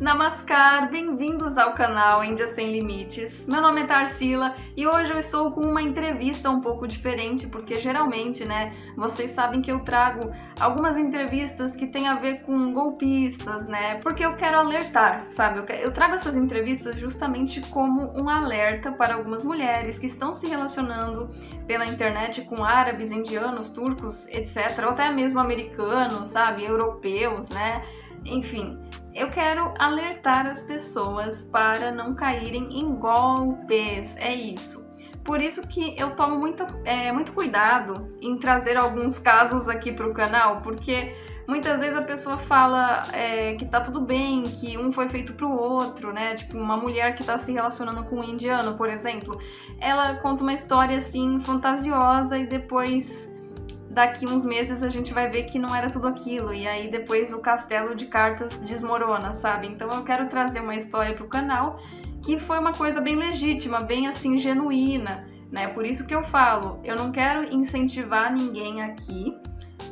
Namaskar, bem-vindos ao canal Índia Sem Limites. Meu nome é Tarsila e hoje eu estou com uma entrevista um pouco diferente, porque geralmente, vocês sabem que eu trago algumas entrevistas que tem a ver com golpistas, porque eu quero alertar, sabe? Eu trago essas entrevistas justamente como um alerta para algumas mulheres que estão se relacionando pela internet com árabes, indianos, turcos, etc, ou até mesmo americanos, sabe? Europeus, Enfim, eu quero alertar as pessoas para não caírem em golpes, é isso. Por isso que eu tomo muito cuidado em trazer alguns casos aqui para o canal, porque muitas vezes a pessoa fala que tá tudo bem, que um foi feito pro outro, Tipo, uma mulher que tá se relacionando com um indiano, por exemplo, ela conta uma história assim fantasiosa e depois daqui uns meses a gente vai ver que não era tudo aquilo, e aí depois o castelo de cartas desmorona, sabe? Então eu quero trazer uma história pro canal que foi uma coisa bem legítima, bem assim, genuína, Por isso que eu falo, eu não quero incentivar ninguém aqui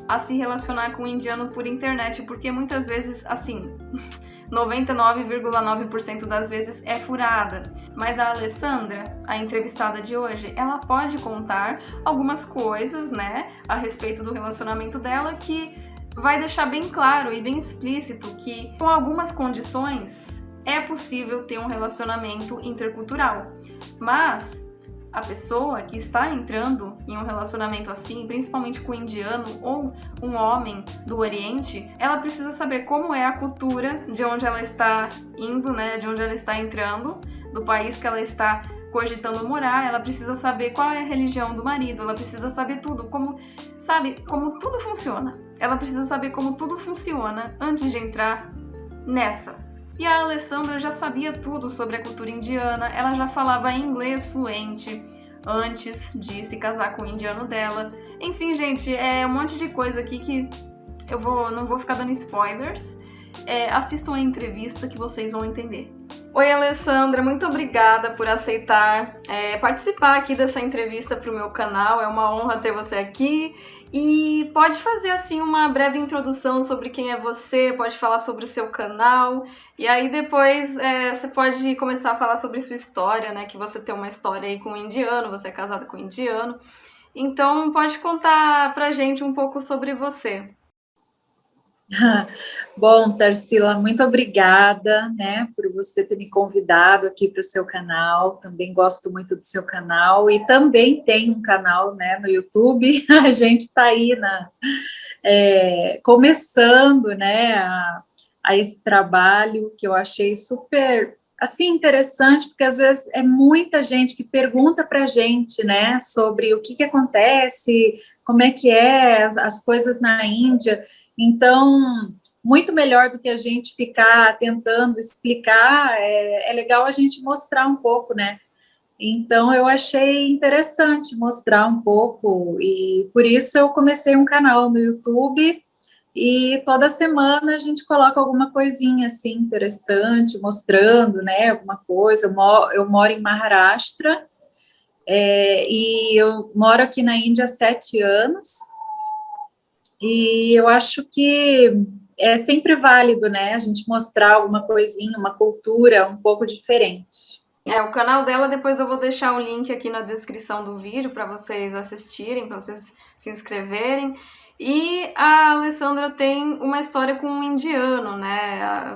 a se relacionar com um indiano por internet, porque muitas vezes, assim, 99,9% das vezes é furada. Mas a Alessandra, a entrevistada de hoje, ela pode contar algumas coisas, a respeito do relacionamento dela que vai deixar bem claro e bem explícito que, com algumas condições, é possível ter um relacionamento intercultural. Mas a pessoa que está entrando em um relacionamento assim, principalmente com um indiano ou um homem do Oriente, ela precisa saber como é a cultura de onde ela está indo, de onde ela está entrando, do país que ela está cogitando morar. Ela precisa saber qual é a religião do marido, ela precisa saber tudo, como tudo funciona. Ela precisa saber como tudo funciona antes de entrar nessa. E a Alessandra já sabia tudo sobre a cultura indiana, ela já falava inglês fluente antes de se casar com o indiano dela. Enfim, gente, é um monte de coisa aqui que não vou ficar dando spoilers. Assistam a entrevista que vocês vão entender. Oi, Alessandra, muito obrigada por aceitar participar aqui dessa entrevista para o meu canal. É uma honra ter você aqui. E pode fazer assim uma breve introdução sobre quem é você, pode falar sobre o seu canal, e aí depois você pode começar a falar sobre sua história, que você tem uma história aí com um indiano, você é casada com um indiano. Então pode contar pra gente um pouco sobre você. Bom, Tarsila, muito obrigada, por você ter me convidado aqui para o seu canal. Também gosto muito do seu canal e também tem um canal, no YouTube. A gente está aí começando, a esse trabalho que eu achei super assim interessante, porque às vezes é muita gente que pergunta para a gente, sobre o que acontece, como é que é as coisas na Índia. Então, muito melhor do que a gente ficar tentando explicar, é legal a gente mostrar um pouco, Então, eu achei interessante mostrar um pouco, e por isso eu comecei um canal no YouTube, e toda semana a gente coloca alguma coisinha, assim, interessante, mostrando, alguma coisa. Eu moro em Maharashtra, e eu moro aqui na Índia há 7 anos, e eu acho que é sempre válido, a gente mostrar alguma coisinha, uma cultura um pouco diferente. O canal dela, depois eu vou deixar o link aqui na descrição do vídeo para vocês assistirem, para vocês se inscreverem. E a Alessandra tem uma história com um indiano,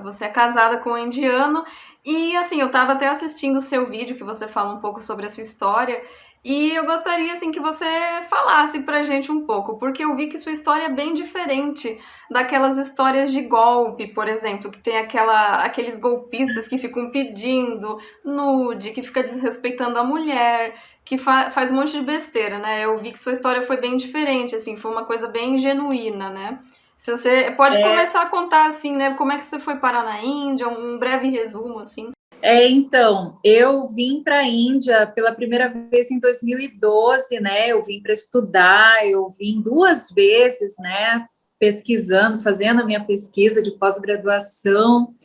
Você é casada com um indiano. E assim, eu tava até assistindo o seu vídeo, que você fala um pouco sobre a sua história. E eu gostaria, assim, que você falasse pra gente um pouco, porque eu vi que sua história é bem diferente daquelas histórias de golpe, por exemplo, que tem aqueles golpistas que ficam pedindo nude, que fica desrespeitando a mulher, que faz um monte de besteira, Eu vi que sua história foi bem diferente, assim, foi uma coisa bem genuína, Se você pode começar a contar, assim, como é que você foi parar na Índia, um breve resumo, assim. Então, eu vim para a Índia pela primeira vez em 2012, eu vim para estudar, eu vim 2 vezes, pesquisando, fazendo a minha pesquisa de pós-graduação,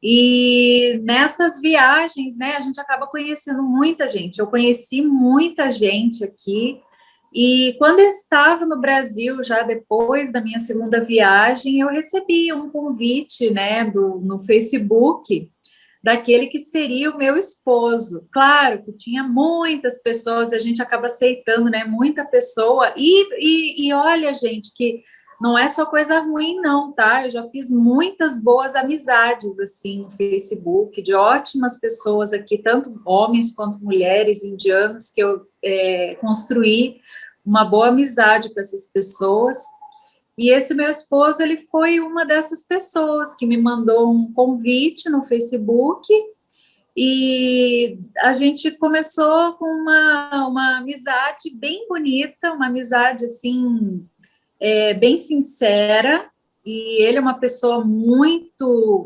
e nessas viagens, a gente acaba conhecendo muita gente. Eu conheci muita gente aqui, E quando eu estava no Brasil, já depois da minha segunda viagem, eu recebi um convite, né, no Facebook, daquele que seria o meu esposo. Claro que tinha muitas pessoas, a gente acaba aceitando, né, muita pessoa, e olha, gente, que não é só coisa ruim, não, tá? Eu já fiz muitas boas amizades, assim, no Facebook, de ótimas pessoas aqui, tanto homens quanto mulheres indianos, que eu construí uma boa amizade com essas pessoas. E esse meu esposo, ele foi uma dessas pessoas que me mandou um convite no Facebook e a gente começou com uma amizade bem bonita, uma amizade, assim, bem sincera, e ele é uma pessoa muito,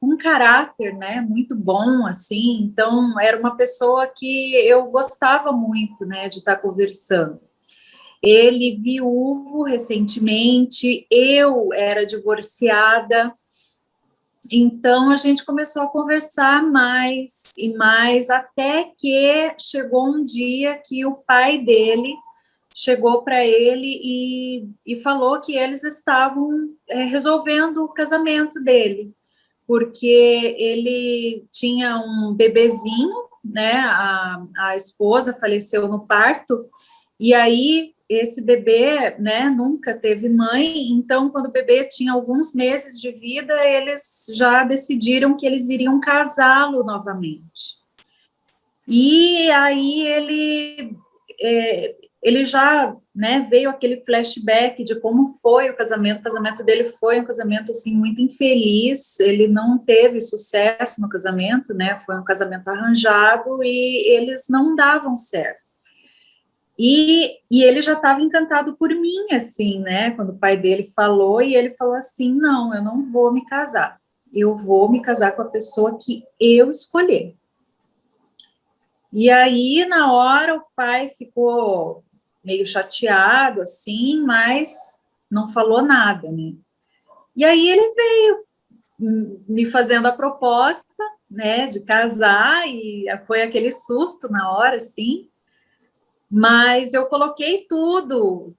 com caráter, né, muito bom, assim, então era uma pessoa que eu gostava muito, né, de estar conversando. Ele viúvo recentemente, eu era divorciada, então a gente começou a conversar mais e mais, até que chegou um dia que o pai dele chegou para ele e falou que eles estavam resolvendo o casamento dele, porque ele tinha um bebezinho, né? A esposa faleceu no parto, e aí esse bebê, né, nunca teve mãe, então quando o bebê tinha alguns meses de vida, eles já decidiram que eles iriam casá-lo novamente. E aí ele já, né, veio aquele flashback de como foi o casamento dele foi um casamento, assim, muito infeliz, ele não teve sucesso no casamento, né, foi um casamento arranjado e eles não davam certo. E ele já estava encantado por mim, assim, né, quando o pai dele falou, e ele falou assim, não, eu não vou me casar, eu vou me casar com a pessoa que eu escolher. E aí, na hora, o pai ficou meio chateado, assim, mas não falou nada, né? E aí ele veio me fazendo a proposta, né, de casar, e foi aquele susto na hora, assim, mas eu coloquei tudo,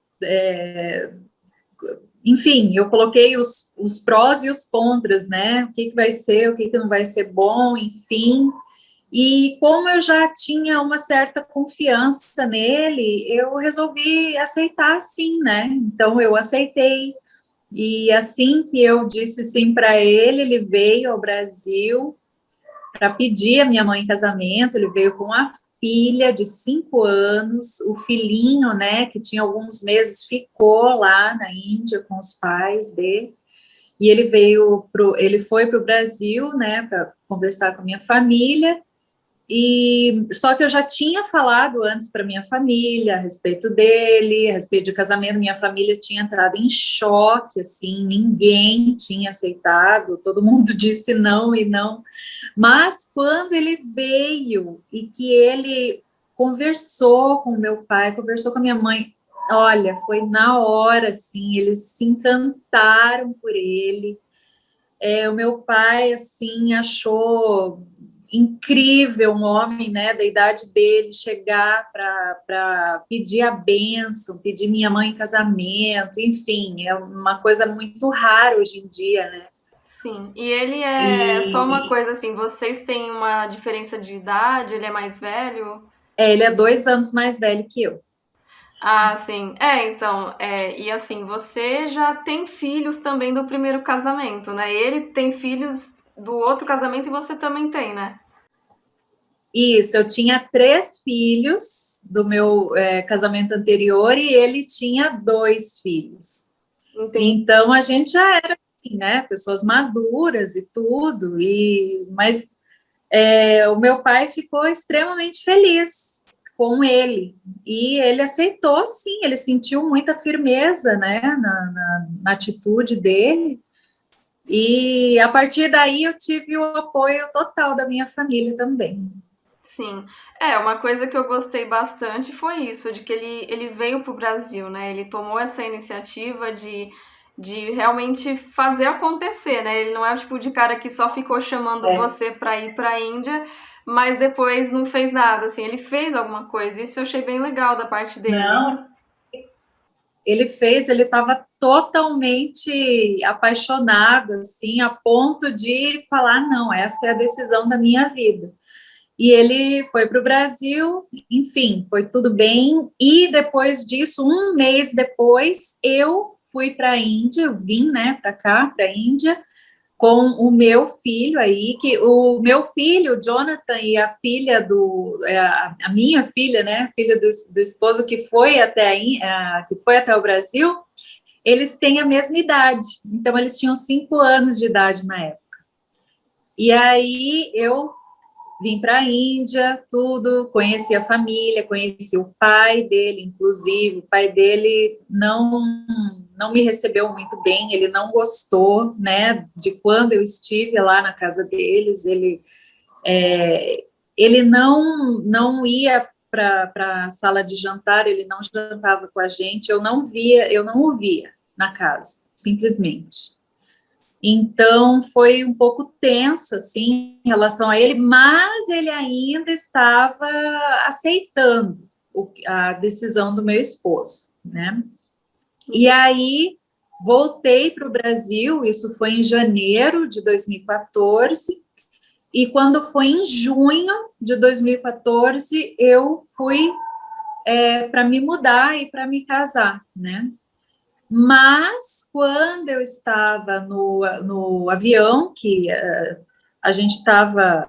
enfim, eu coloquei os prós e os contras, né, o que vai ser, o que não vai ser bom, enfim. E como eu já tinha uma certa confiança nele, eu resolvi aceitar sim, né? Então eu aceitei. E assim que eu disse sim para ele, ele veio ao Brasil para pedir a minha mãe em casamento. Ele veio com a filha de 5 anos, o filhinho, né, que tinha alguns meses, ficou lá na Índia com os pais dele. E ele foi para o Brasil, né, para conversar com a minha família. E só que eu já tinha falado antes para minha família a respeito dele, a respeito de casamento. Minha família tinha entrado em choque, assim, ninguém tinha aceitado, todo mundo disse não e não. Mas quando ele veio e que ele conversou com meu pai, conversou com a minha mãe, olha, foi na hora, assim, eles se encantaram por ele. O meu pai, assim, achou incrível um homem, né, da idade dele chegar para pedir a bênção, pedir minha mãe em casamento, enfim, é uma coisa muito rara hoje em dia, né? Sim, e ele é só uma E coisa assim, vocês têm uma diferença de idade, ele é mais velho? ele é 2 anos mais velho que eu. Ah, sim. Então, e assim, você já tem filhos também do primeiro casamento, né? Ele tem filhos do outro casamento e você também tem, né? Isso, eu tinha 3 filhos do meu casamento anterior e ele tinha 2 filhos. Entendi. Então a gente já era assim, né? Pessoas maduras e tudo, mas o meu pai ficou extremamente feliz com ele e ele aceitou, sim. Ele sentiu muita firmeza, né, na atitude dele. E a partir daí eu tive o apoio total da minha família também. Sim. Uma coisa que eu gostei bastante foi isso, de que ele veio pro Brasil, né? Ele tomou essa iniciativa de realmente fazer acontecer, né? Ele não é o tipo de cara que só ficou chamando você pra ir pra Índia, mas depois não fez nada, assim. Ele fez alguma coisa. Isso eu achei bem legal da parte dele. Não, ele estava totalmente apaixonado, assim, a ponto de falar, não, essa é a decisão da minha vida. E ele foi para o Brasil, enfim, foi tudo bem. E depois disso, um mês depois, eu fui para a Índia, eu vim, né, para cá, para a Índia, com o meu filho aí, que o meu filho, o Jonathan, e a filha a minha filha, né, filha do esposo que foi que foi até o Brasil, eles têm a mesma idade. Então, eles tinham 5 anos de idade na época. E aí, eu vim para a Índia, tudo, conheci a família, conheci o pai dele, inclusive, o pai dele não me recebeu muito bem, ele não gostou, né, de quando eu estive lá na casa deles, ele não ia para a sala de jantar, ele não jantava com a gente, eu não o via na casa, simplesmente. Então, foi um pouco tenso, assim, em relação a ele, mas ele ainda estava aceitando a decisão do meu esposo, né? E aí, voltei para o Brasil, isso foi em janeiro de 2014, e quando foi em junho de 2014, eu fui para me mudar e para me casar, né? Mas, quando eu estava no avião, que a gente estava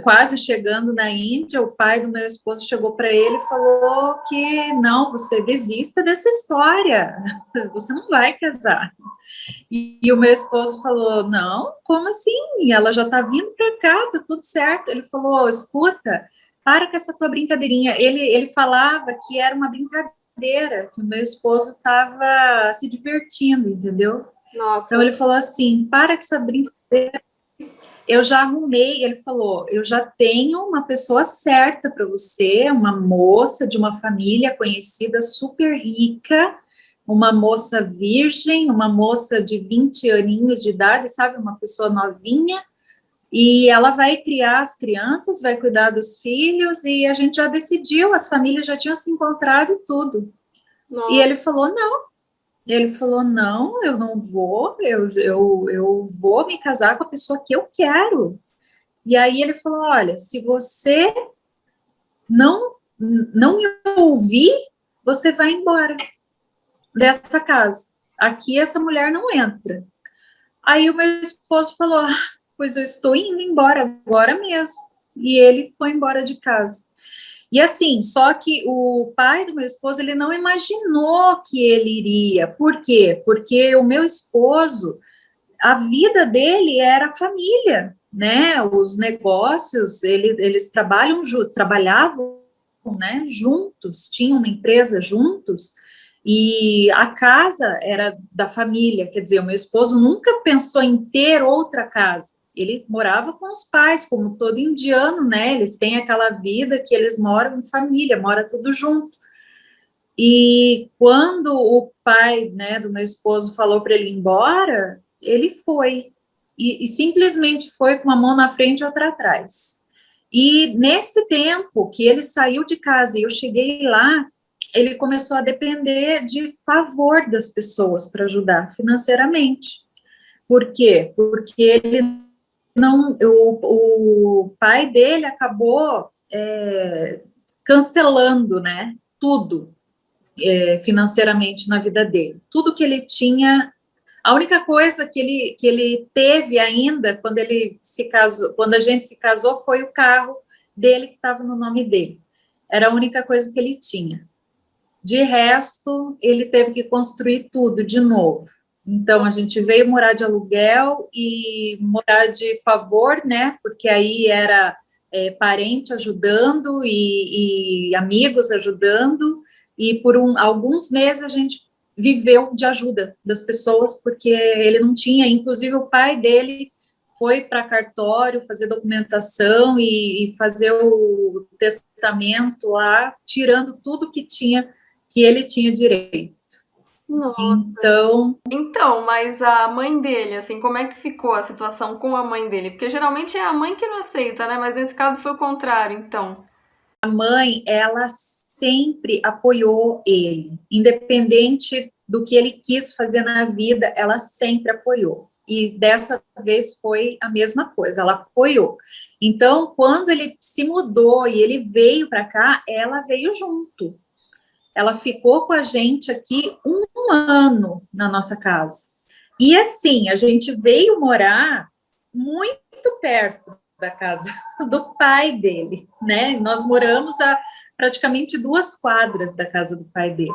quase chegando na Índia, o pai do meu esposo chegou para ele e falou que não, você desista dessa história, você não vai casar. E o meu esposo falou, não, como assim? Ela já está vindo para cá, tá tudo certo. Ele falou, escuta, para com essa tua brincadeirinha. Ele falava que era uma brincadeira, que o meu esposo estava se divertindo, entendeu? Nossa. Então ele falou assim, para com essa brincadeira. Eu já arrumei, ele falou, eu já tenho uma pessoa certa para você, uma moça de uma família conhecida, super rica, uma moça virgem, uma moça de 20 aninhos de idade, sabe, uma pessoa novinha, e ela vai criar as crianças, vai cuidar dos filhos, e a gente já decidiu, as famílias já tinham se encontrado e tudo. Nossa. E ele falou, não, eu não vou, eu vou me casar com a pessoa que eu quero. E aí ele falou, olha, se você não me ouvir, você vai embora dessa casa. Aqui essa mulher não entra. Aí o meu esposo falou, pois eu estou indo embora agora mesmo. E ele foi embora de casa. E assim, só que o pai do meu esposo, ele não imaginou que ele iria. Por quê? Porque o meu esposo, a vida dele era a família, né? Os negócios, eles trabalhavam, né, juntos, tinham uma empresa juntos, e a casa era da família, quer dizer, o meu esposo nunca pensou em ter outra casa. Ele morava com os pais, como todo indiano, né? Eles têm aquela vida que eles moram em família, mora tudo junto. E quando o pai, né, do meu esposo falou para ele ir embora, ele foi. E simplesmente foi com uma mão na frente e outra atrás. E nesse tempo que ele saiu de casa e eu cheguei lá, ele começou a depender de favor das pessoas para ajudar financeiramente. Por quê? Porque ele não, o pai dele acabou cancelando, né, tudo financeiramente na vida dele. Tudo que ele tinha, a única coisa que ele teve ainda quando ele se casou, quando a gente se casou, foi o carro dele que estava no nome dele. Era a única coisa que ele tinha. De resto, ele teve que construir tudo de novo. Então, a gente veio morar de aluguel e morar de favor, né? Porque aí era parente ajudando e amigos ajudando. E por alguns meses a gente viveu de ajuda das pessoas, porque ele não tinha, inclusive o pai dele foi para cartório fazer documentação e fazer o testamento lá, tirando tudo que ele tinha direito. Nossa. Então, mas a mãe dele, assim, como é que ficou a situação com a mãe dele? Porque geralmente é a mãe que não aceita, né? Mas nesse caso foi o contrário, então. A mãe, ela sempre apoiou ele, independente do que ele quis fazer na vida, ela sempre apoiou. E dessa vez foi a mesma coisa, ela apoiou. Então, quando ele se mudou e ele veio para cá, ela veio junto. Ela ficou com a gente aqui um ano na nossa casa. E assim, a gente veio morar muito perto da casa do pai dele, né? Nós moramos a praticamente 2 quadras da casa do pai dele.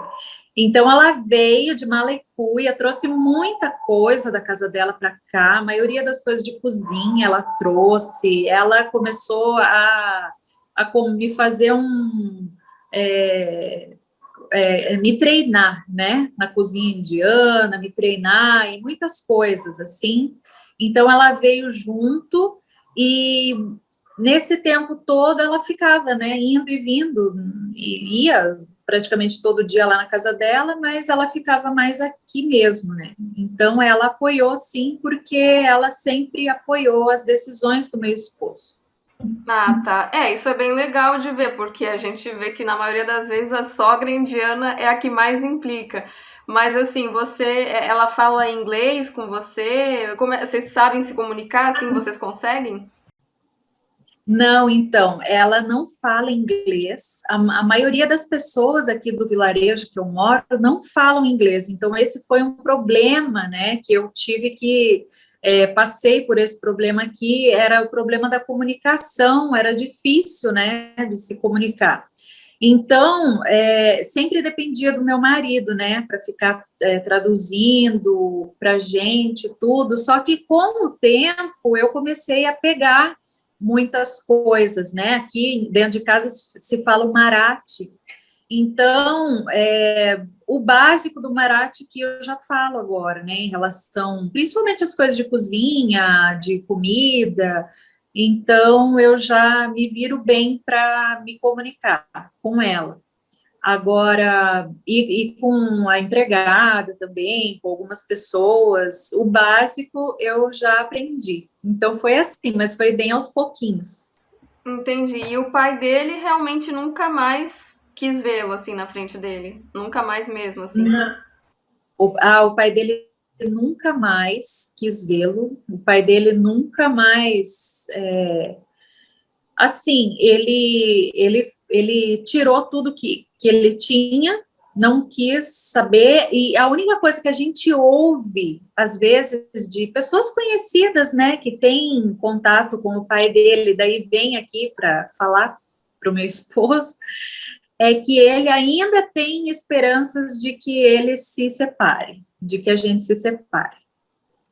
Então, ela veio de mala e cuia, trouxe muita coisa da casa dela para cá, a maioria das coisas de cozinha ela trouxe, ela começou me fazer me treinar, né, na cozinha indiana, me treinar em muitas coisas, assim. Então, ela veio junto e nesse tempo todo ela ficava, né, indo e vindo, e ia praticamente todo dia lá na casa dela, mas ela ficava mais aqui mesmo, né. Então, ela apoiou, sim, porque ela sempre apoiou as decisões do meu esposo. Ah, tá. Isso é bem legal de ver, porque a gente vê que na maioria das vezes a sogra indiana é a que mais implica. Mas assim, ela fala inglês com você? Vocês sabem se comunicar, assim, vocês conseguem? Não, então, ela não fala inglês. A maioria das pessoas aqui do vilarejo que eu moro não falam inglês. Então, esse foi um problema, né, que eu tive que passei por esse problema aqui. Era o problema da comunicação. Era difícil, né, de se comunicar. Então, sempre dependia do meu marido, né, para ficar traduzindo para gente tudo. Só que com o tempo eu comecei a pegar muitas coisas, né? Aqui dentro de casa se fala o Marathi. Então, o básico do Marathi que eu já falo agora, né? Em relação, principalmente as coisas de cozinha, de comida. Então, eu já me viro bem para me comunicar com ela. Agora, e com a empregada também, com algumas pessoas, o básico eu já aprendi. Então foi assim, mas foi bem aos pouquinhos. Entendi. E o pai dele realmente nunca mais quis vê-lo, assim, na frente dele? Nunca mais mesmo, assim? Não. O pai dele nunca mais quis vê-lo, o pai dele nunca mais. Assim, ele tirou tudo que ele tinha, não quis saber, e a única coisa que a gente ouve, às vezes, de pessoas conhecidas, né, que têm contato com o pai dele, daí vem aqui para falar para o meu esposo, é que ele ainda tem esperanças de que ele se separe, de que a gente se separe.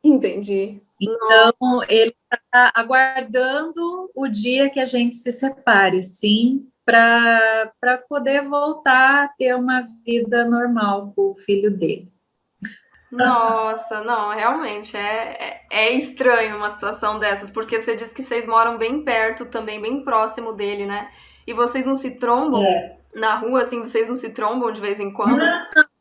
Entendi. Então, ele está aguardando o dia que a gente se separe, sim, para poder voltar a ter uma vida normal com o filho dele. Nossa, não, realmente é estranho uma situação dessas, porque você disse que vocês moram bem perto também, bem próximo dele, né? E vocês não se trombam na rua, assim, vocês não se trombam de vez em quando?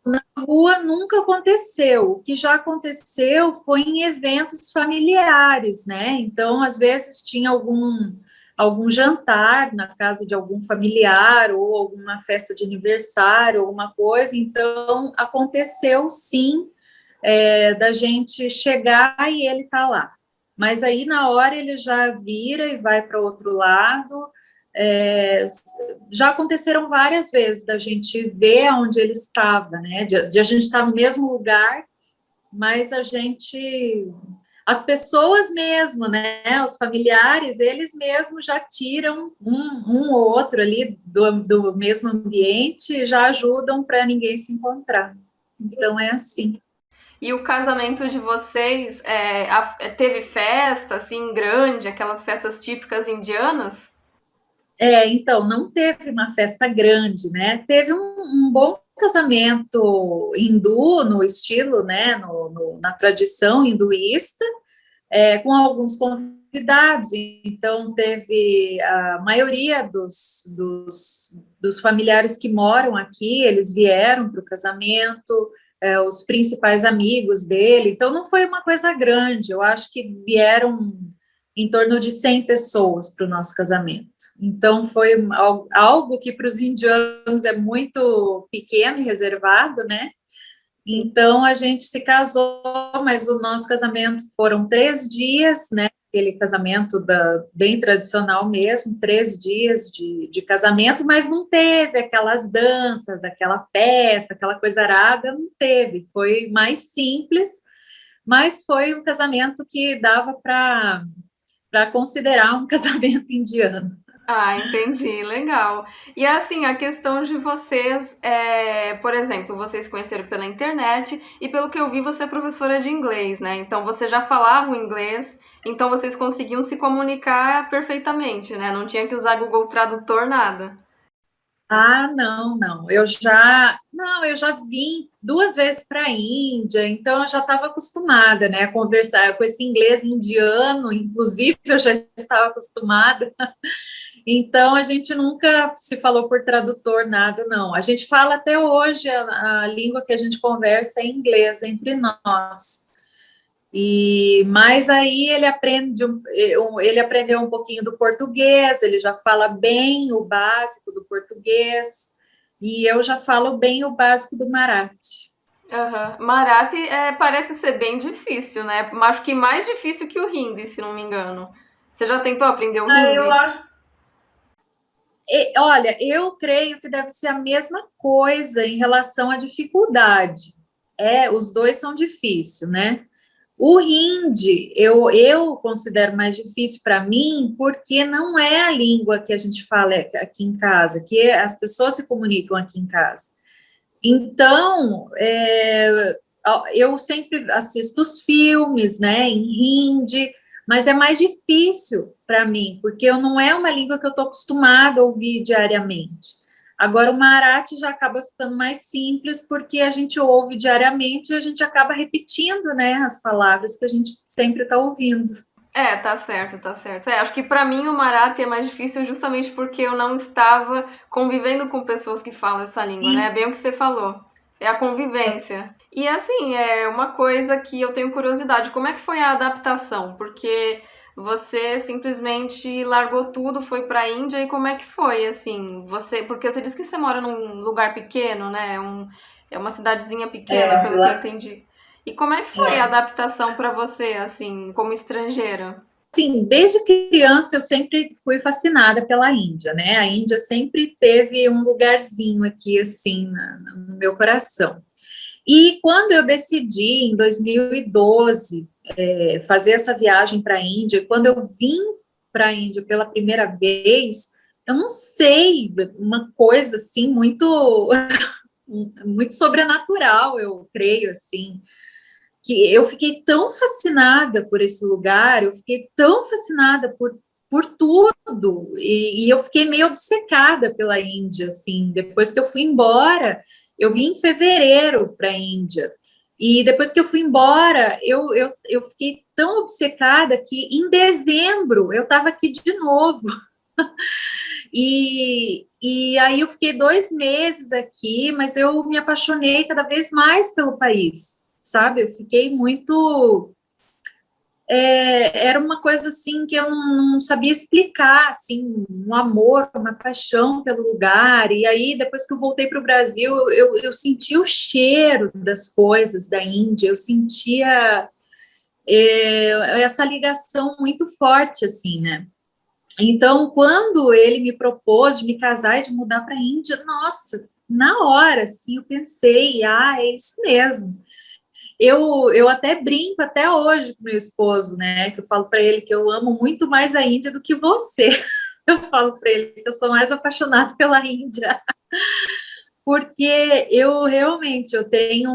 Na rua nunca aconteceu. O que já aconteceu foi em eventos familiares, né? Então, às vezes tinha algum jantar na casa de algum familiar ou alguma festa de aniversário, alguma coisa. Então, aconteceu sim, da gente chegar e ele tá lá. Mas aí na hora ele já vira e vai para outro lado. Já aconteceram várias vezes da gente ver onde ele estava, né? De a gente estar no mesmo lugar, mas as pessoas mesmo, né? Os familiares, eles mesmos já tiram um ou outro ali do mesmo ambiente e já ajudam para ninguém se encontrar. Então é assim. E o casamento de vocês teve festa, assim, grande, aquelas festas típicas indianas? Então, não teve uma festa grande, né? Teve um bom casamento hindu, no estilo, né? Na tradição hinduísta, com alguns convidados. Então, teve a maioria dos familiares que moram aqui, eles vieram para o casamento, os principais amigos dele. Então, não foi uma coisa grande. Eu acho que vieram em torno de 100 pessoas para o nosso casamento. Então, foi algo que para os indianos é muito pequeno e reservado, né? Então, a gente se casou, mas o nosso casamento foram 3 dias, né? Aquele casamento bem tradicional mesmo, 3 dias de casamento, mas não teve aquelas danças, aquela festa, aquela coisa arada, não teve. Foi mais simples, mas foi um casamento que dava para considerar um casamento indiano. Ah, entendi, legal. E assim, a questão de vocês, por exemplo, vocês conheceram pela internet e pelo que eu vi, você é professora de inglês, né? Então você já falava o inglês, então vocês conseguiam se comunicar perfeitamente, né? Não tinha que usar Google Tradutor, nada. Ah, não, não. Não, eu já vim 2 vezes para a Índia, então eu já estava acostumada, né, a conversar com esse inglês indiano, inclusive eu já estava acostumada. Então a gente nunca se falou por tradutor, nada, não. A gente fala até hoje a língua que a gente conversa é inglês entre nós. Mas aí ele aprendeu um pouquinho do português, ele já fala bem o básico do português, e eu já falo bem o básico do Marathi. Aham. Marathi parece ser bem difícil, né? Acho que mais difícil que o hindi, se não me engano. Você já tentou aprender o Eu hindi? acho. Olha, eu creio que deve ser a mesma coisa em relação à dificuldade. Os dois são difíceis, né? O hindi, eu considero mais difícil para mim, porque não é a língua que a gente fala aqui em casa, que as pessoas se comunicam aqui em casa. Então, eu sempre assisto os filmes, né, em hindi, mas é mais difícil para mim, porque não é uma língua que eu estou acostumada a ouvir diariamente. Agora, o Marathi já acaba ficando mais simples, porque a gente ouve diariamente e a gente acaba repetindo, né, as palavras que a gente sempre está ouvindo. Tá certo, tá certo. Acho que pra mim o Marathi é mais difícil justamente porque eu não estava convivendo com pessoas que falam essa língua, né? É bem o que você falou. É a convivência. E assim, é uma coisa que eu tenho curiosidade, como é que foi a adaptação? Porque você simplesmente largou tudo, foi pra Índia e como é que foi, assim? Porque você disse que você mora num lugar pequeno, né? É uma cidadezinha pequena, pelo que eu entendi. E como é que foi a adaptação para você, assim, como estrangeira? Sim, desde criança eu sempre fui fascinada pela Índia, né? A Índia sempre teve um lugarzinho aqui, assim, no meu coração. E quando eu decidi, em 2012, fazer essa viagem para a Índia, quando eu vim para a Índia pela primeira vez, eu não sei, uma coisa assim muito, muito sobrenatural, eu creio assim, que eu fiquei tão fascinada por esse lugar, eu fiquei tão fascinada por tudo, e eu fiquei meio obcecada pela Índia, assim, depois que eu fui embora, eu vim em fevereiro para a Índia, e depois que eu fui embora, eu fiquei tão obcecada que em dezembro eu estava aqui de novo, e aí eu fiquei 2 meses aqui, mas eu me apaixonei cada vez mais pelo país, sabe? Eu fiquei muito. Era uma coisa assim que eu não sabia explicar, assim, um amor, uma paixão pelo lugar. E aí, depois que eu voltei para o Brasil, eu senti o cheiro das coisas da Índia, eu sentia essa ligação muito forte, assim, né? Então, quando ele me propôs de me casar e de mudar para a Índia, nossa, na hora, assim, eu pensei, é isso mesmo. Eu até brinco até hoje com meu esposo, né? Que eu falo para ele que eu amo muito mais a Índia do que você. Eu falo para ele que eu sou mais apaixonada pela Índia, porque eu realmente eu tenho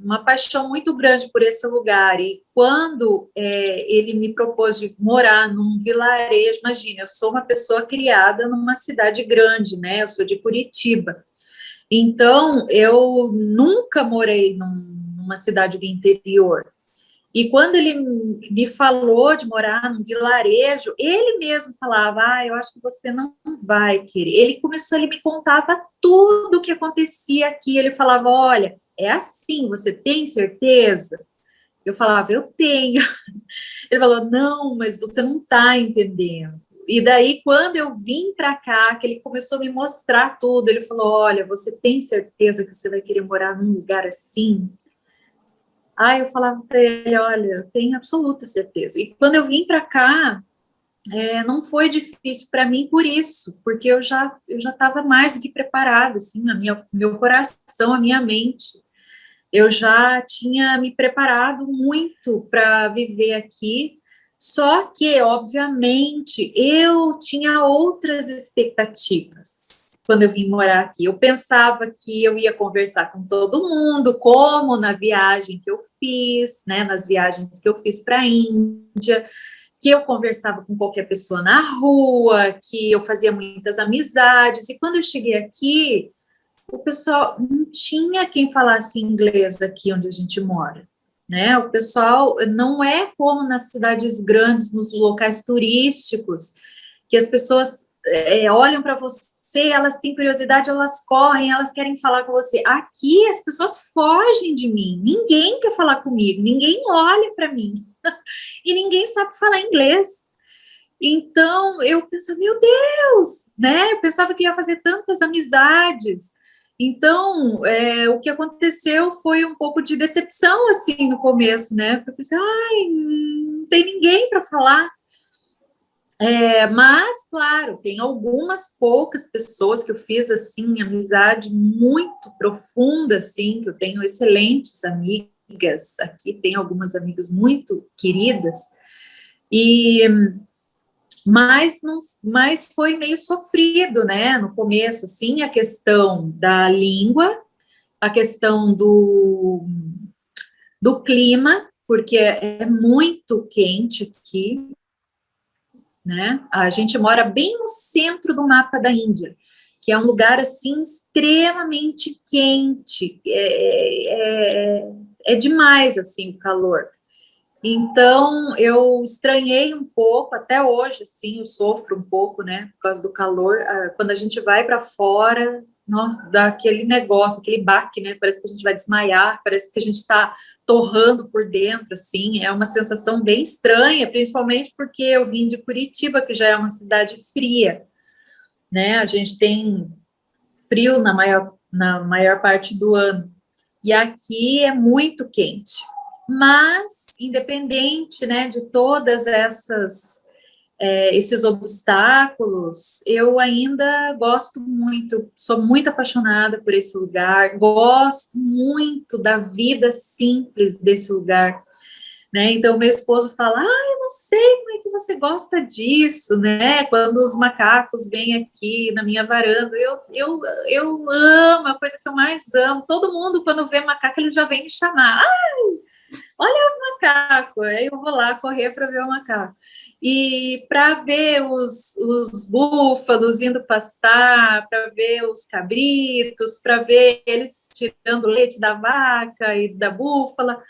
uma paixão muito grande por esse lugar. E quando ele me propôs de morar num vilarejo, imagina, eu sou uma pessoa criada numa cidade grande, né? Eu sou de Curitiba. Então, eu nunca morei numa cidade do interior. E quando ele me falou de morar num vilarejo, ele mesmo falava, eu acho que você não vai querer. Ele me contava tudo o que acontecia aqui. Ele falava, olha, é assim, você tem certeza? Eu falava, eu tenho. Ele falou, não, mas você não está entendendo. E daí, quando eu vim para cá, que ele começou a me mostrar tudo, ele falou, olha, você tem certeza que você vai querer morar num lugar assim? Aí eu falava para ele, olha, eu tenho absoluta certeza. E quando eu vim para cá, não foi difícil para mim por isso, porque eu já estava mais do que preparada, assim, meu coração, a minha mente. Eu já tinha me preparado muito para viver aqui, só que, obviamente, eu tinha outras expectativas quando eu vim morar aqui. Eu pensava que eu ia conversar com todo mundo, como na viagem que eu fiz, né, nas viagens que eu fiz para a Índia, que eu conversava com qualquer pessoa na rua, que eu fazia muitas amizades, e quando eu cheguei aqui, o pessoal não tinha quem falasse inglês aqui onde a gente mora, né? O pessoal não é como nas cidades grandes, nos locais turísticos, que as pessoas olham para você, elas têm curiosidade, elas correm, elas querem falar com você. Aqui as pessoas fogem de mim, ninguém quer falar comigo, ninguém olha para mim e ninguém sabe falar inglês. Então, eu pensava, meu Deus, né? Eu pensava que ia fazer tantas amizades. Então, o que aconteceu foi um pouco de decepção, assim, no começo, né? Porque eu pensei, ai, não tem ninguém para falar. Mas, claro, tem algumas poucas pessoas que eu fiz, assim, amizade muito profunda, assim, que eu tenho excelentes amigas. Aqui tem algumas amigas muito queridas. E mas foi meio sofrido, né, no começo, assim, a questão da língua, a questão do clima, porque é muito quente aqui, né, a gente mora bem no centro do mapa da Índia, que é um lugar, assim, extremamente quente, é demais, assim, o calor. Então, eu estranhei um pouco, até hoje, assim, eu sofro um pouco, né, por causa do calor. Quando a gente vai para fora, nossa, dá aquele negócio, aquele baque, né, parece que a gente vai desmaiar, parece que a gente está torrando por dentro, assim, é uma sensação bem estranha, principalmente porque eu vim de Curitiba, que já é uma cidade fria, né, a gente tem frio na maior parte do ano, e aqui é muito quente. Mas, independente, né, de todas esses obstáculos, eu ainda gosto muito, sou muito apaixonada por esse lugar, gosto muito da vida simples desse lugar, né? Então, meu esposo fala, eu não sei como é que você gosta disso, né? Quando os macacos vêm aqui na minha varanda, eu amo, a coisa que eu mais amo. Todo mundo, quando vê macaco, ele já vem me chamar. Olha o macaco, aí eu vou lá correr para ver o macaco. E para ver os búfalos indo pastar, para ver os cabritos, para ver eles tirando leite da vaca e da búfala,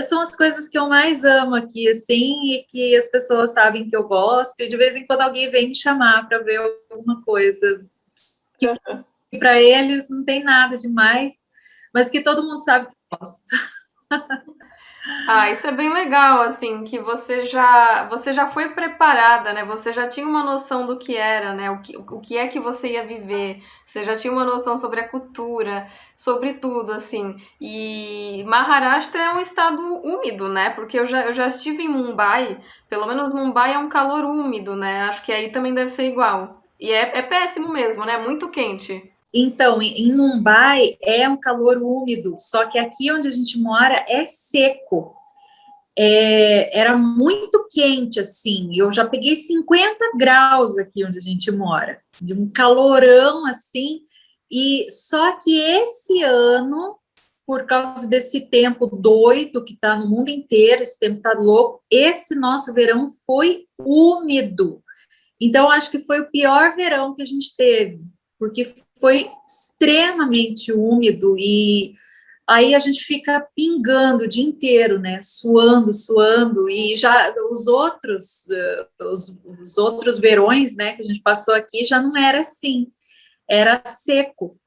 são as coisas que eu mais amo aqui, assim, e que as pessoas sabem que eu gosto, e de vez em quando alguém vem me chamar para ver alguma coisa que para eles não tem nada demais, mas que todo mundo sabe que eu gosto. Ah, isso é bem legal, assim, que você já foi preparada, né? Você já tinha uma noção do que era, né? O que é que você ia viver. Você já tinha uma noção sobre a cultura, sobre tudo, assim. E Maharashtra é um estado úmido, né? Porque eu já estive em Mumbai, pelo menos Mumbai é um calor úmido, né? Acho que aí também deve ser igual. E é péssimo mesmo, né? Muito quente. Então, em Mumbai é um calor úmido, só que aqui onde a gente mora é seco. Era muito quente, assim. Eu já peguei 50 graus aqui onde a gente mora, de um calorão assim. E só que esse ano, por causa desse tempo doido que está no mundo inteiro, esse tempo está louco, esse nosso verão foi úmido. Então, acho que foi o pior verão que a gente teve, porque foi extremamente úmido e aí a gente fica pingando o dia inteiro, né? Suando, suando, e já os outros verões, né, que a gente passou aqui já não era assim, era seco.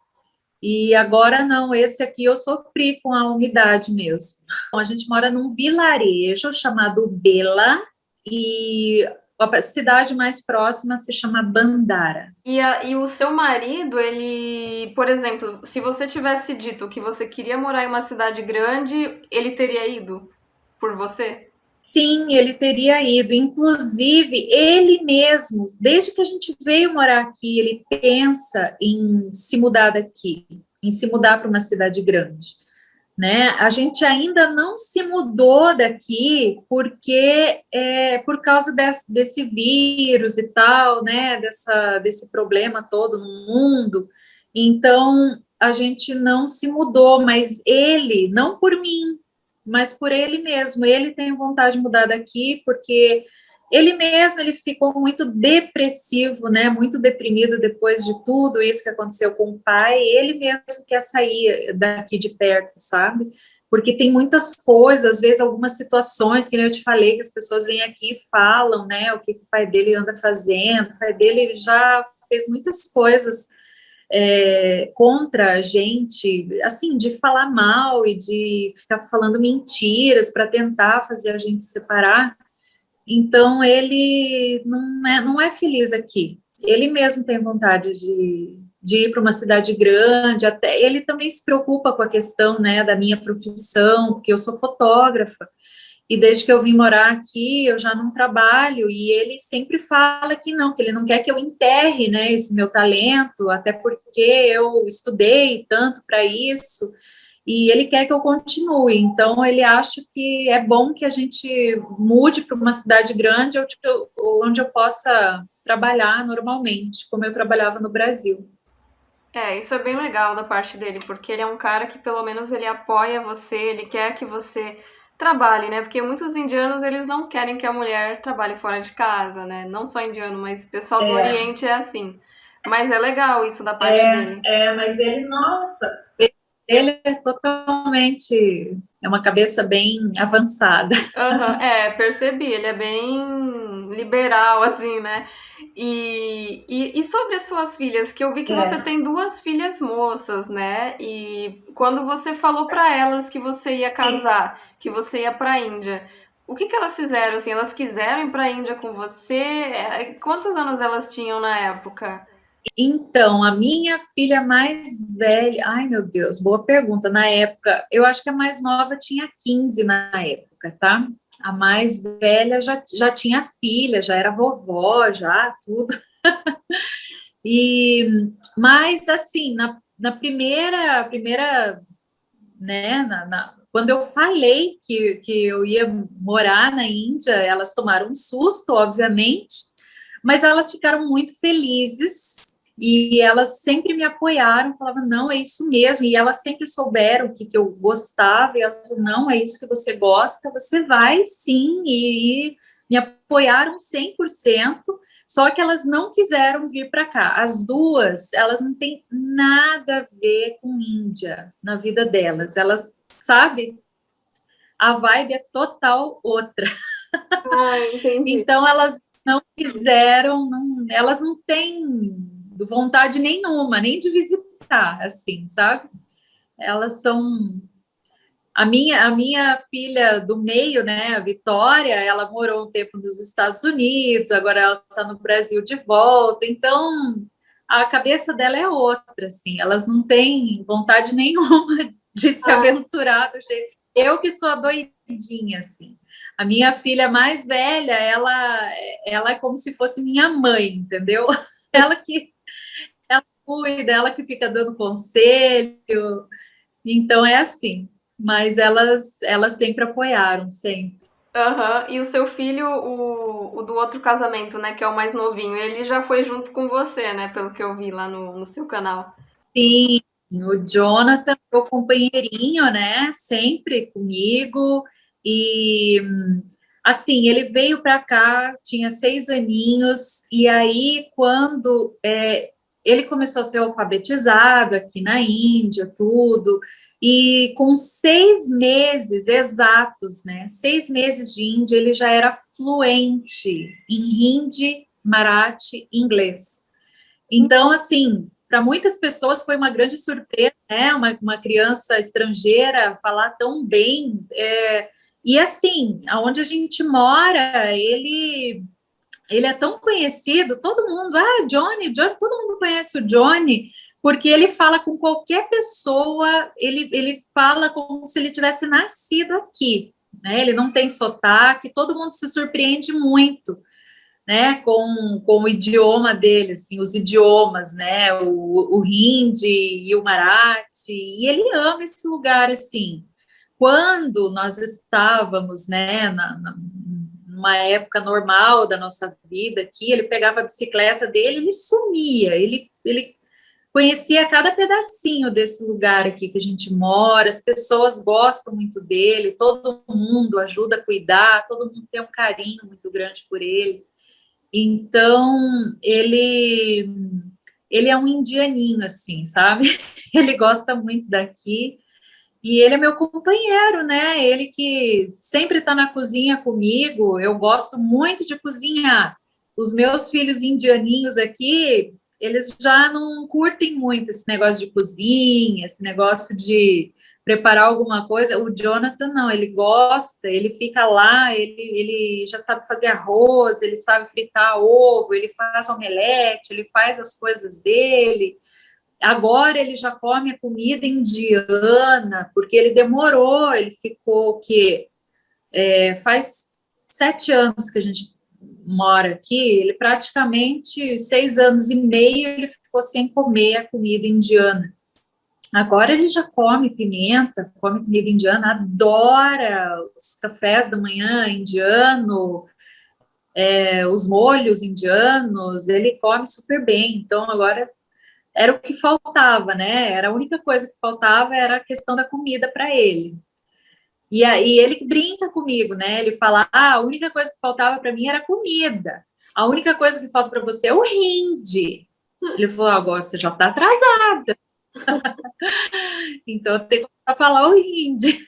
E agora não, esse aqui eu sofri com a umidade mesmo. Então, a gente mora num vilarejo chamado Bela e a cidade mais próxima se chama Bandara. E o seu marido, ele, por exemplo, se você tivesse dito que você queria morar em uma cidade grande, ele teria ido por você? Sim, ele teria ido. Inclusive, ele mesmo, desde que a gente veio morar aqui, ele pensa em se mudar daqui, em se mudar para uma cidade grande, né? A gente ainda não se mudou daqui porque por causa desse vírus e tal, né? Desse problema todo no mundo. Então, a gente não se mudou, mas ele, não por mim, mas por ele mesmo. Ele tem vontade de mudar daqui porque ele mesmo ele ficou muito depressivo, né? Muito deprimido depois de tudo isso que aconteceu com o pai. Ele mesmo quer sair daqui de perto, sabe? Porque tem muitas coisas, às vezes algumas situações, que nem eu te falei, que as pessoas vêm aqui e falam, né? O que o pai dele anda fazendo. O pai dele já fez muitas coisas contra a gente, assim, de falar mal e de ficar falando mentiras para tentar fazer a gente separar. Então, ele não é feliz aqui. Ele mesmo tem vontade de ir para uma cidade grande, até ele também se preocupa com a questão, né, da minha profissão, porque eu sou fotógrafa, e desde que eu vim morar aqui, eu já não trabalho, e ele sempre fala que ele não quer que eu enterre, né, esse meu talento, até porque eu estudei tanto para isso, e ele quer que eu continue. Então, ele acha que é bom que a gente mude para uma cidade grande onde eu possa trabalhar normalmente, como eu trabalhava no Brasil. Isso é bem legal da parte dele, porque ele é um cara que pelo menos ele apoia você, ele quer que você trabalhe, né? Porque muitos indianos, eles não querem que a mulher trabalhe fora de casa, né? Não só indiano, mas pessoal do Oriente é assim. Mas é legal isso da parte dele. Mas ele, nossa, ele é totalmente, é uma cabeça bem avançada. Aham, percebi, ele é bem liberal, assim, né? E sobre as suas filhas, que eu vi que você tem duas filhas moças, né? E quando você falou pra elas que você ia casar, que você ia pra Índia, o que que elas fizeram, assim? Elas quiseram ir pra Índia com você? Quantos anos elas tinham na época? Então, a minha filha mais velha, ai meu Deus, boa pergunta. Na época, eu acho que a mais nova tinha 15 na época, tá? A mais velha já tinha filha, já era vovó, já tudo. E, mas assim, na primeira, né, quando eu falei que eu ia morar na Índia, elas tomaram um susto, obviamente, mas elas ficaram muito felizes e elas sempre me apoiaram, falavam, não, é isso mesmo, e elas sempre souberam o que eu gostava, e elas falaram, não, é isso que você gosta, você vai sim, e me apoiaram 100%, só que elas não quiseram vir para cá. As duas, elas não têm nada a ver com Índia na vida delas, elas, sabe, a vibe é total outra. Ah, entendi. Então, elas não quiseram, elas não têm vontade nenhuma, nem de visitar, assim, sabe? Elas são. A minha filha do meio, né, a Vitória, ela morou um tempo nos Estados Unidos, agora ela está no Brasil de volta, então a cabeça dela é outra, assim, elas não têm vontade nenhuma de se aventurar do jeito. Eu que sou a doidinha, assim. A minha filha mais velha, ela é como se fosse minha mãe, entendeu? Ela que ela cuida, ela que fica dando conselho. Então é assim. Mas elas sempre apoiaram, sempre. Aham, e o seu filho, o do outro casamento, né, que é o mais novinho, ele já foi junto com você, né, pelo que eu vi lá no seu canal. Sim, o Jonathan, meu companheirinho, né? Sempre comigo. E assim, ele veio para cá, tinha 6 aninhos, e aí, quando ele começou a ser alfabetizado aqui na Índia, tudo, e com 6 meses exatos, né? 6 meses de Índia, ele já era fluente em Hindi, Marathi, inglês. Então, assim, para muitas pessoas foi uma grande surpresa, né? Uma criança estrangeira falar tão bem. E assim, aonde a gente mora, ele é tão conhecido, todo mundo, Johnny, todo mundo conhece o Johnny, porque ele fala com qualquer pessoa, ele fala como se ele tivesse nascido aqui, né? Ele não tem sotaque, todo mundo se surpreende muito, né, com o idioma dele, assim, os idiomas, né, o hindi e o marathi, e ele ama esse lugar, assim. Quando nós estávamos, né, numa época normal da nossa vida aqui, ele pegava a bicicleta dele, ele sumia, ele conhecia cada pedacinho desse lugar aqui que a gente mora, as pessoas gostam muito dele, todo mundo ajuda a cuidar, todo mundo tem um carinho muito grande por ele. Então, ele é um indianinho, assim, sabe? Ele gosta muito daqui, e ele é meu companheiro, né? Ele que sempre está na cozinha comigo, eu gosto muito de cozinhar. Os meus filhos indianinhos aqui, eles já não curtem muito esse negócio de cozinha, esse negócio de preparar alguma coisa. O Jonathan, não, ele gosta, ele fica lá, ele já sabe fazer arroz, ele sabe fritar ovo, ele faz omelete, ele faz as coisas dele. Agora ele já come a comida indiana, porque ele demorou, ele ficou o quê? Faz 7 anos que a gente mora aqui, ele praticamente 6 anos e meio ele ficou sem comer a comida indiana. Agora ele já come pimenta, come comida indiana, adora os cafés da manhã indiano, os molhos indianos, ele come super bem. Então agora era o que faltava, né? Era a única coisa que faltava era a questão da comida para ele. E aí ele brinca comigo, né? Ele fala: a única coisa que faltava para mim era comida. A única coisa que falta para você é o hindi. Ele falou: agora você já está atrasada. Então eu tenho que falar o hindi.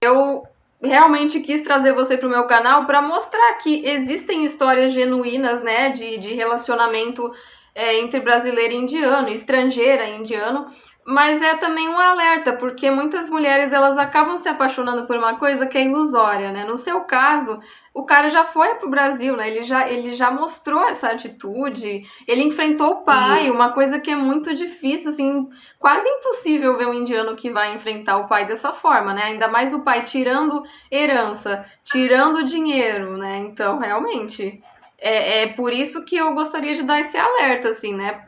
Eu realmente quis trazer você para o meu canal para mostrar que existem histórias genuínas, né, de relacionamento entre brasileiro e indiano, estrangeira e indiano, mas é também um alerta, porque muitas mulheres elas acabam se apaixonando por uma coisa que é ilusória, né? No seu caso, o cara já foi pro Brasil, né? Ele já mostrou essa atitude, ele enfrentou o pai, uma coisa que é muito difícil, assim, quase impossível ver um indiano que vai enfrentar o pai dessa forma, né? Ainda mais o pai tirando herança, tirando dinheiro, né? Então, realmente, é por isso que eu gostaria de dar esse alerta, assim, né?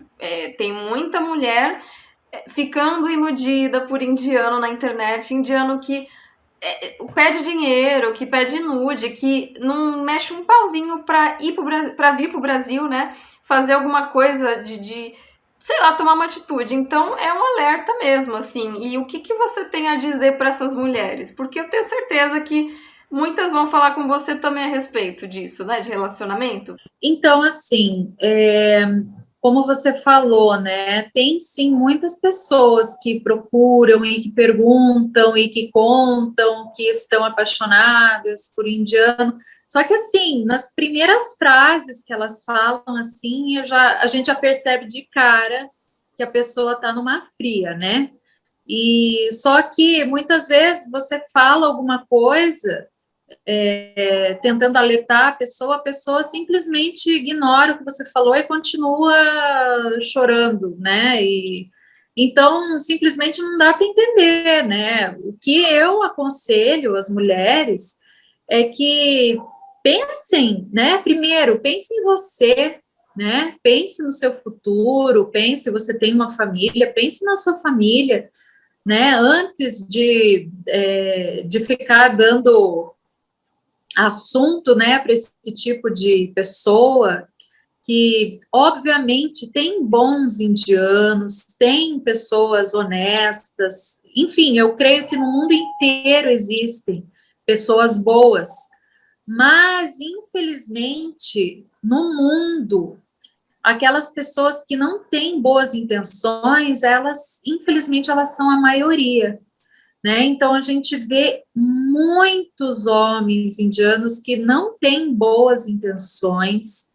Tem muita mulher ficando iludida por indiano na internet, indiano que pede dinheiro, que pede nude, que não mexe um pauzinho pra vir pro Brasil, né? Fazer alguma coisa sei lá, tomar uma atitude. Então é um alerta mesmo, assim. E o que você tem a dizer para essas mulheres? Porque eu tenho certeza que muitas vão falar com você também a respeito disso, né? De relacionamento. Então, assim, como você falou, né, tem sim muitas pessoas que procuram e que perguntam e que contam que estão apaixonadas por indiano, só que assim, nas primeiras frases que elas falam, assim, a gente já percebe de cara que a pessoa está numa fria, né, e só que muitas vezes você fala alguma coisa tentando alertar a pessoa simplesmente ignora o que você falou e continua chorando, né? E então simplesmente não dá para entender, né? O que eu aconselho as mulheres é que pensem, né? Primeiro, pense em você, né? Pense no seu futuro, pense, você tem uma família, pense na sua família, né? Antes de ficar dando assunto, né, para esse tipo de pessoa, que obviamente tem bons indianos, tem pessoas honestas, enfim, eu creio que no mundo inteiro existem pessoas boas, mas infelizmente no mundo aquelas pessoas que não têm boas intenções, infelizmente elas são a maioria. Né? Então, a gente vê muitos homens indianos que não têm boas intenções,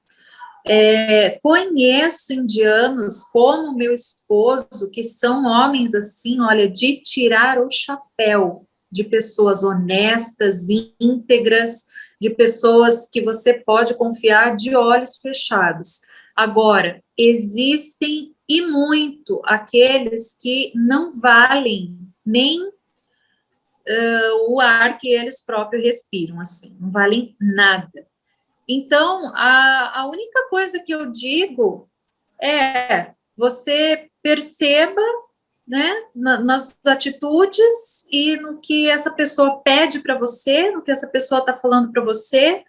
Conheço indianos como meu esposo, que são homens assim, olha, de tirar o chapéu, de pessoas honestas, íntegras, de pessoas que você pode confiar de olhos fechados. Agora, existem e muito aqueles que não valem nem o ar que eles próprios respiram, assim, não valem nada. Então, a única coisa que eu digo é você perceba, né, nas atitudes e no que essa pessoa pede para você, no que essa pessoa está falando para você,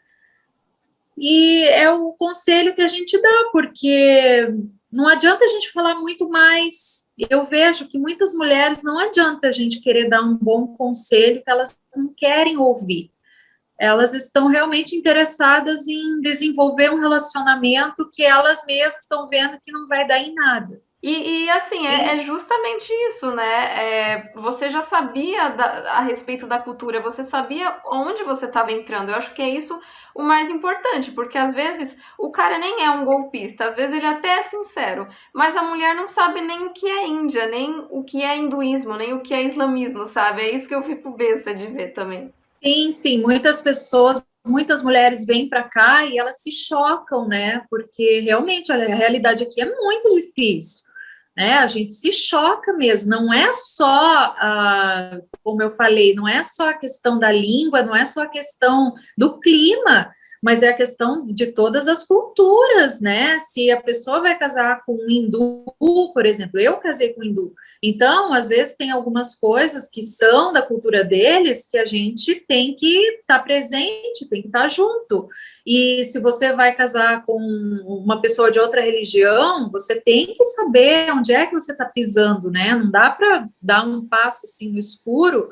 e é o conselho que a gente dá, porque não adianta a gente falar muito mais. Eu vejo que muitas mulheres não adianta a gente querer dar um bom conselho que elas não querem ouvir. Elas estão realmente interessadas em desenvolver um relacionamento que elas mesmas estão vendo que não vai dar em nada. E assim, é justamente isso, né? Você já sabia a respeito da cultura, você sabia onde você estava entrando. Eu acho que é isso o mais importante, porque às vezes o cara nem é um golpista, às vezes ele até é sincero, mas a mulher não sabe nem o que é Índia, nem o que é hinduísmo, nem o que é islamismo, sabe? É isso que eu fico besta de ver também. Sim, sim, muitas mulheres vêm para cá e elas se chocam, né? Porque realmente a realidade aqui é muito difícil, né? A gente se choca mesmo. Não é só, como eu falei, não é só a questão da língua, não é só a questão do clima, mas é a questão de todas as culturas, né? Se a pessoa vai casar com um hindu, por exemplo, eu casei com um hindu. Então, às vezes, tem algumas coisas que são da cultura deles que a gente tem que estar presente, tem que estar junto. E se você vai casar com uma pessoa de outra religião, você tem que saber onde é que você está pisando, né? Não dá para dar um passo assim no escuro,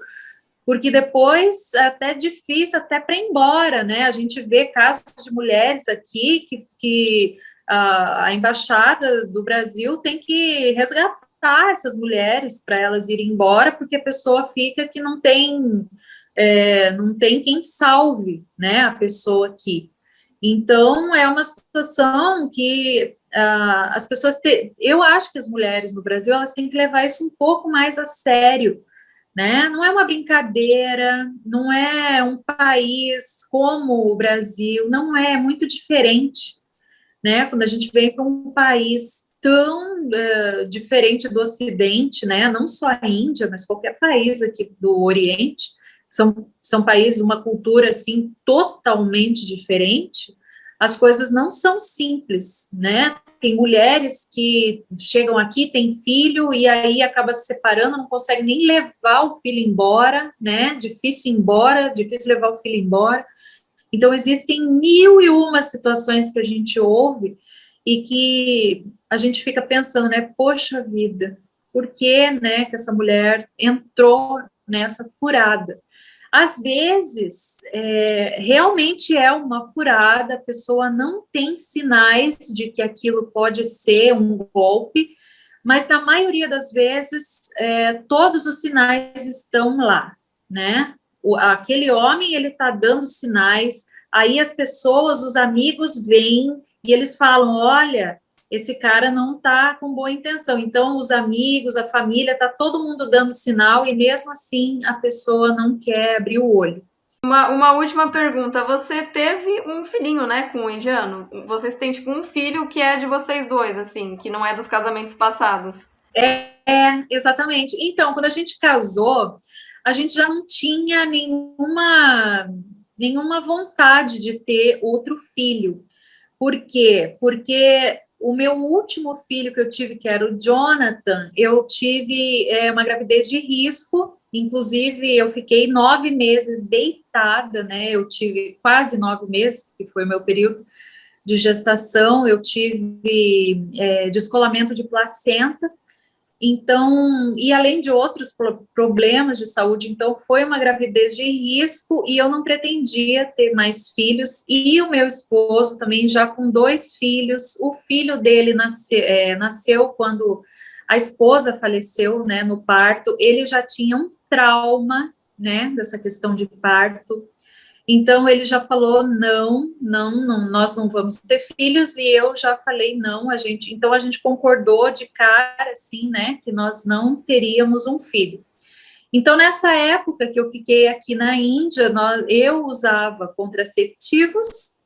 porque depois é até difícil até para ir embora, né? A gente vê casos de mulheres aqui que a embaixada do Brasil tem que resgatar essas mulheres para elas irem embora, porque a pessoa fica que não tem quem salve, né, a pessoa aqui. Então, é uma situação que as pessoas... Eu acho que as mulheres no Brasil, elas têm que levar isso um pouco mais a sério, né? Não é uma brincadeira, não é um país como o Brasil, não é muito diferente, né? Quando a gente vem para um país tão diferente do Ocidente, né? Não só a Índia, mas qualquer país aqui do Oriente, são países de uma cultura assim totalmente diferente. As coisas não são simples, né? Tem mulheres que chegam aqui, têm filho, e aí acaba se separando, não consegue nem levar o filho embora, né? Difícil ir embora, difícil levar o filho embora. Então, existem mil e uma situações que a gente ouve e que a gente fica pensando, né? Poxa vida, por que, né, que essa mulher entrou nessa furada? Às vezes, realmente é uma furada, a pessoa não tem sinais de que aquilo pode ser um golpe, mas na maioria das vezes, todos os sinais estão lá, né? Aquele homem, ele está dando sinais, aí as pessoas, os amigos vêm e eles falam, olha, esse cara não está com boa intenção. Então, os amigos, a família, está todo mundo dando sinal e mesmo assim a pessoa não quer abrir o olho. Uma última pergunta. Você teve um filhinho, né, com o indiano? Vocês têm, tipo, um filho que é de vocês dois, assim, que não é dos casamentos passados. Exatamente. Então, quando a gente casou, a gente já não tinha nenhuma vontade de ter outro filho. Por quê? Porque o meu último filho que eu tive, que era o Jonathan, eu tive uma gravidez de risco, inclusive eu fiquei 9 meses deitada, né? Eu tive quase 9 meses, que foi o meu período de gestação, eu tive descolamento de placenta. Então, e além de outros problemas de saúde, então foi uma gravidez de risco e eu não pretendia ter mais filhos. E o meu esposo também já com 2 filhos, o filho dele nasceu quando a esposa faleceu, né, no parto. Ele já tinha um trauma, né, dessa questão de parto. Então ele já falou não, nós não vamos ter filhos, e eu já falei não, então a gente concordou de cara, assim, né, que nós não teríamos um filho. Então, nessa época que eu fiquei aqui na Índia, eu usava contraceptivos,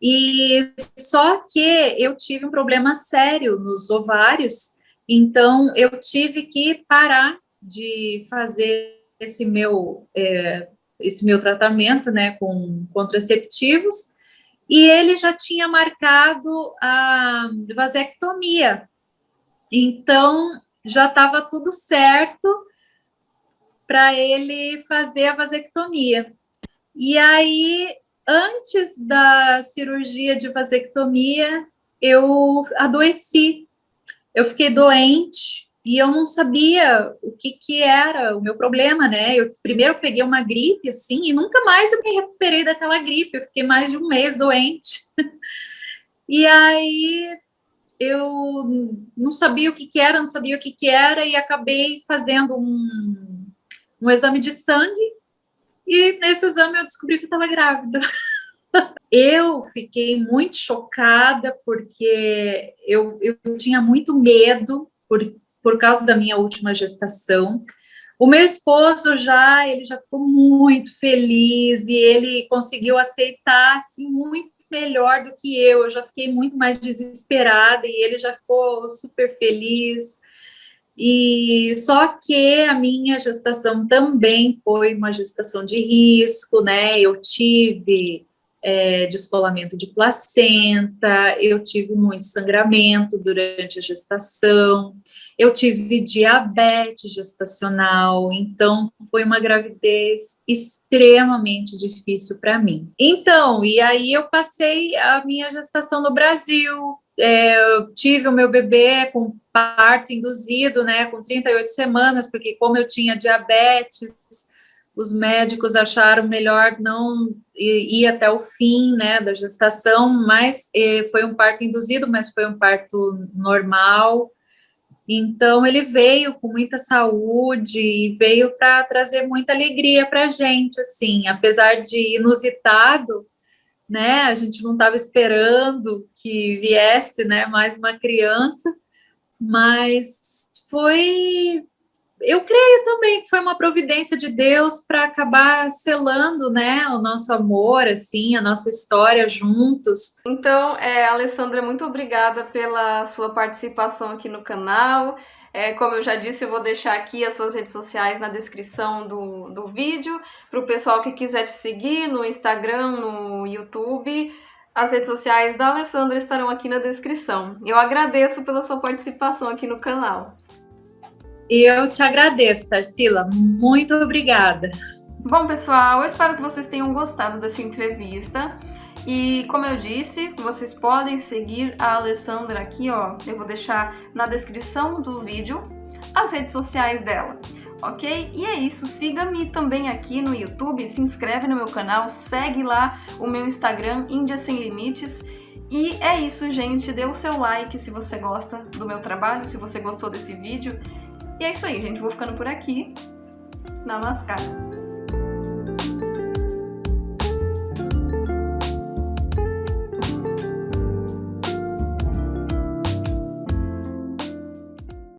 e só que eu tive um problema sério nos ovários, então eu tive que parar de fazer esse meu tratamento, né, com contraceptivos, e ele já tinha marcado a vasectomia, então já estava tudo certo para ele fazer a vasectomia. E aí, antes da cirurgia de vasectomia, eu adoeci, eu fiquei doente, e eu não sabia o que era o meu problema, né? Primeiro eu peguei uma gripe, assim, e nunca mais eu me recuperei daquela gripe, eu fiquei mais de um mês doente. E aí eu não sabia o que era, e acabei fazendo um exame de sangue, e nesse exame eu descobri que eu estava grávida. Eu fiquei muito chocada, porque eu tinha muito medo por causa da minha última gestação. O meu esposo ele já ficou muito feliz, e ele conseguiu aceitar, assim, muito melhor do que eu já fiquei muito mais desesperada, e ele já ficou super feliz. E só que a minha gestação também foi uma gestação de risco, né? Eu tive descolamento de placenta, eu tive muito sangramento durante a gestação, eu tive diabetes gestacional, então foi uma gravidez extremamente difícil para mim. Então, e aí eu passei a minha gestação no Brasil, eu tive o meu bebê com parto induzido, né, com 38 semanas, porque como eu tinha diabetes, os médicos acharam melhor não ir até o fim, né, da gestação, mas foi um parto induzido, mas foi um parto normal. Então ele veio com muita saúde e veio para trazer muita alegria para a gente, assim, apesar de inusitado, né, a gente não estava esperando que viesse, né, mais uma criança, mas eu creio também que foi uma providência de Deus para acabar selando, né, o nosso amor, assim, a nossa história juntos. Então, Alessandra, muito obrigada pela sua participação aqui no canal. Como eu já disse, eu vou deixar aqui as suas redes sociais na descrição do vídeo, para o pessoal que quiser te seguir no Instagram, no YouTube. As redes sociais da Alessandra estarão aqui na descrição. Eu agradeço pela sua participação aqui no canal. Eu te agradeço, Tarsila. Muito obrigada. Bom, pessoal, eu espero que vocês tenham gostado dessa entrevista. E como eu disse, vocês podem seguir a Alessandra aqui, ó. Eu vou deixar na descrição do vídeo as redes sociais dela, ok? E é isso, siga-me também aqui no YouTube, se inscreve no meu canal, segue lá o meu Instagram, Índia Sem Limites. E é isso, gente. Dê o seu like se você gosta do meu trabalho, se você gostou desse vídeo. E é isso aí, gente. Vou ficando por aqui. Namaskar.